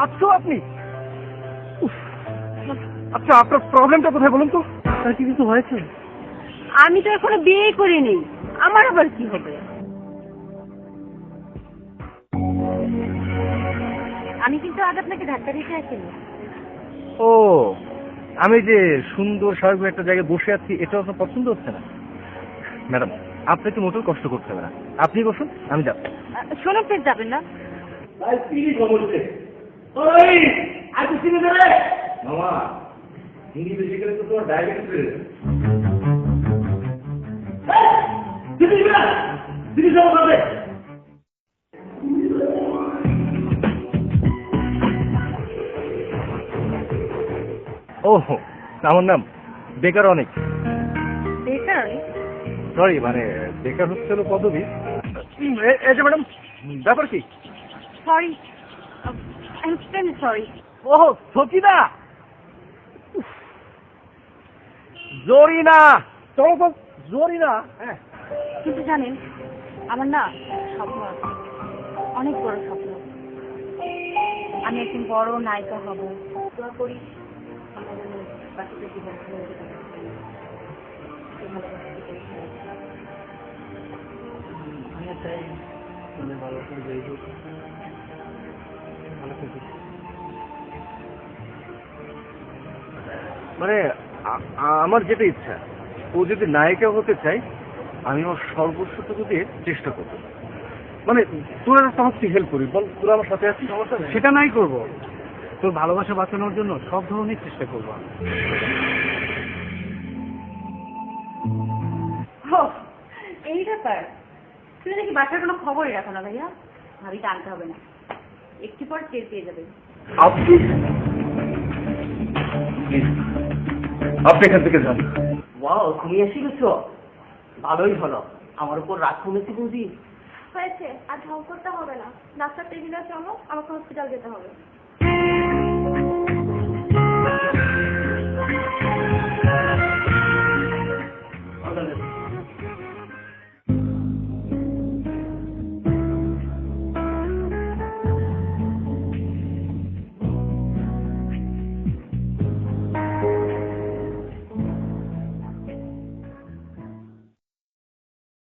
আছো আপনি? আচ্ছা, আপনার প্রবলেমটা কোথায় বলুন তো? তার কি কিছু হয়েছে? আমি তো এখনো বিয়ে করিনি, আমার আবার কি হবে? আমি কিন্তু আজ আপনাকে ধাক্কা দিতে আসিনি। ও, আমি যে সুন্দর স্বাভাবিক একটা জায়গায় বসে আছি, এটা আপনার পছন্দ হচ্ছে না? ম্যাডাম, আপনি তো মোটেও কষ্ট করতে হবে না, আপনি বসুন, আমি যাচ্ছি। শোনো, প্লিজ যাবেন না। ও, আমার নাম বেকার অনেক। বেকার? সরি, মানে বেকার হচ্ছে হলো পদবী। এই যে ম্যাডাম, ব্যাপার কি? Sorry, I am extremely sorry. ও, সচিদা, জরিনা, চলো তো, জরিনা। হ্যাঁ, কিন্তু জানেন, আমার না স্বপ্ন আছে, অনেক বড় স্বপ্ন। আমি একদিন বড় নায়িকা হব। দোয়া করি আমার যেন বাচ্চাদের জীবন ভালো হতে পারে। মানে আমার যেটা ইচ্ছা, ও যদি নায়িকা হতে চাই, আমি ওর সর্বস্বটুকু দিয়ে চেষ্টা করবো। মানে তোরা আমাকে হেল্প করি, বল, তোরা আমার সাথে আছিস? সেটা নাই করবো, তোর ভালোবাসা বাঁচানোর জন্য সব ধরনের চেষ্টা করবো। এই ব্যাপার, তুমি নাকি বাসার কোনো খবরই রাখো না ভাইয়া? ভাবিকে আনতে হবে না, একটু পর টের পেয়ে যাবে। আপনি এখান থেকে যান। ওয়াও, তুমি এসে গেছো, ভালোই হলো। আমার উপর রাগ কমেছে বুঝি? হয়েছে, আর ঢং করতে হবে না। ডাক্তার টেবিলে চলো, আমাকে হসপিটাল যেতে হবে।